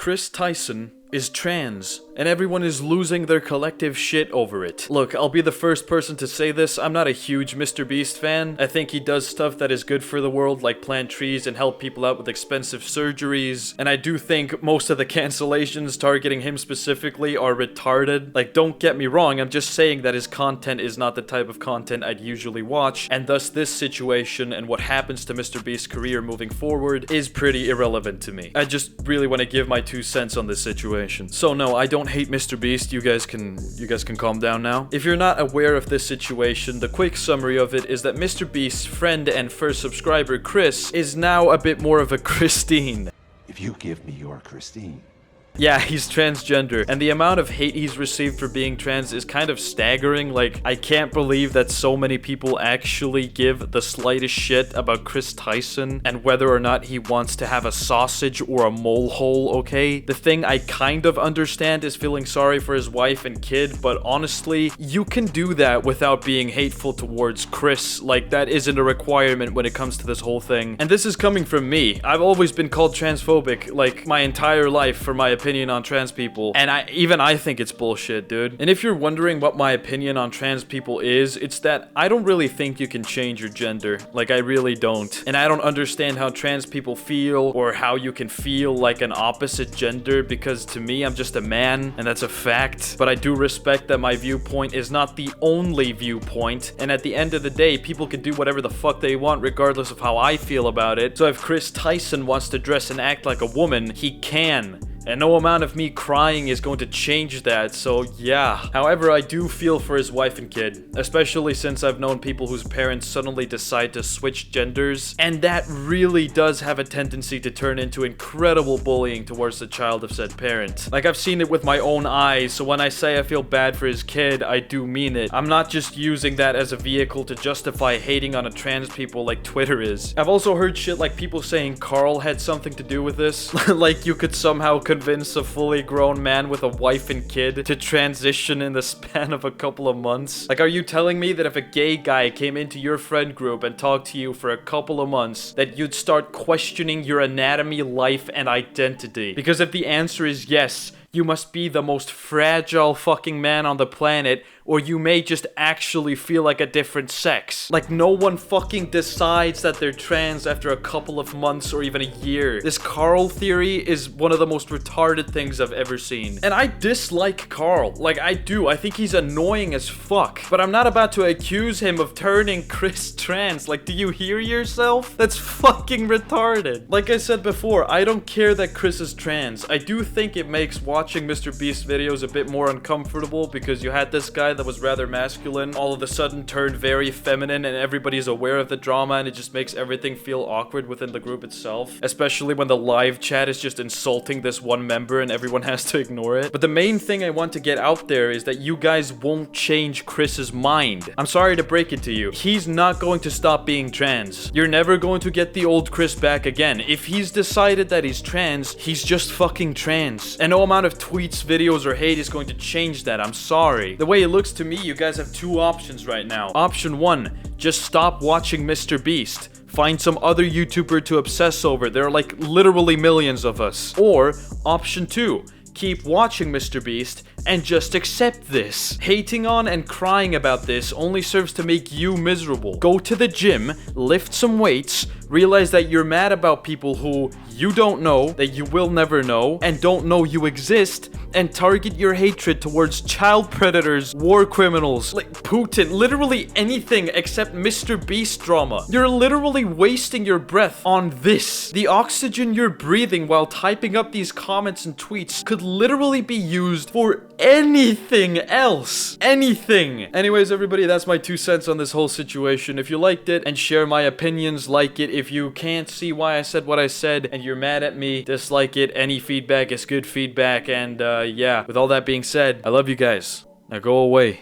Chris Tyson is trans, and everyone is losing their collective shit over it. Look, I'll be the first person to say this, I'm not a huge Mr. Beast fan. I think he does stuff that is good for the world, like plant trees and help people out with expensive surgeries, and I do think most of the cancellations targeting him specifically are retarded. Like, don't get me wrong, I'm just saying that his content is not the type of content I'd usually watch, and thus this situation and what happens to Mr. Beast's career moving forward is pretty irrelevant to me. I just really want to give my 2 cents on this situation. So no, I don't hate Mr. Beast. You guys can calm down now. If you're not aware of this situation, the quick summary of it is that Mr. Beast's friend and first subscriber, Chris, is now a bit more of a Christine. If you give me your Christine. Yeah, he's transgender, and the amount of hate he's received for being trans is kind of staggering. Like, I can't believe that so many people actually give the slightest shit about Chris Tyson and whether or not he wants to have a sausage or a mole hole, okay? The thing I kind of understand is feeling sorry for his wife and kid, but honestly, you can do that without being hateful towards Chris. Like, that isn't a requirement when it comes to this whole thing. And this is coming from me. I've always been called transphobic, like, my entire life for my opinion on trans people, and I think it's bullshit, dude. And if you're wondering what my opinion on trans people is, it's that I don't really think you can change your gender. Like, I really don't. And I don't understand how trans people feel or how you can feel like an opposite gender, because to me, I'm just a man, and that's a fact. But I do respect that my viewpoint is not the only viewpoint, and at the end of the day, people can do whatever the fuck they want regardless of how I feel about it. So if Chris Tyson wants to dress and act like a woman, he can. And no amount of me crying is going to change that, so yeah. However, I do feel for his wife and kid, especially since I've known people whose parents suddenly decide to switch genders, and that really does have a tendency to turn into incredible bullying towards the child of said parent. Like, I've seen it with my own eyes, so when I say I feel bad for his kid, I do mean it. I'm not just using that as a vehicle to justify hating on a trans people like Twitter is. I've also heard shit like people saying Carl had something to do with this. Like, you could somehow convince a fully grown man with a wife and kid to transition in the span of a couple of months? Like, are you telling me that if a gay guy came into your friend group and talked to you for a couple of months, that you'd start questioning your anatomy, life, and identity? Because if the answer is yes, you must be the most fragile fucking man on the planet, or you may just actually feel like a different sex. Like, no one fucking decides that they're trans after a couple of months or even a year. This Carl theory is one of the most retarded things I've ever seen. And I dislike Carl. Like, I do. I think he's annoying as fuck. But I'm not about to accuse him of turning Chris trans. Like, do you hear yourself? That's fucking retarded. Like I said before, I don't care that Chris is trans. I do think it makes watching Mr. Beast videos a bit more uncomfortable, because you had this guy that was rather masculine all of a sudden turned very feminine, and everybody's aware of the drama, and it just makes everything feel awkward within the group itself, especially when the live chat is just insulting this one member and everyone has to ignore it. But the main thing I want to get out there is that you guys won't change Chris's mind. I'm sorry to break it to you. He's not going to stop being trans. You're never going to get the old Chris back again. If he's decided that he's trans, he's just fucking trans. And no amount of tweets, videos, or hate is going to change that. I'm sorry. The way it looks to me, you guys have 2 options right now. Option 1, just stop watching Mr. Beast. Find some other YouTuber to obsess over. There are like literally millions of us. Or option 2, keep watching Mr. Beast and just accept this. Hating on and crying about this only serves to make you miserable. Go to the gym, lift some weights, realize that you're mad about people who you don't know, that you will never know, and don't know you exist, and target your hatred towards child predators, war criminals, like Putin, literally anything except Mr. Beast drama. You're literally wasting your breath on this. The oxygen you're breathing while typing up these comments and tweets could literally be used for anything else. Anything. Anyways, everybody, that's my 2 cents on this whole situation. If you liked it and share my opinions, like it. If you can't see why I said what I said and you're mad at me, dislike it. Any feedback is good feedback. And yeah, with all that being said, I love you guys. Now go away.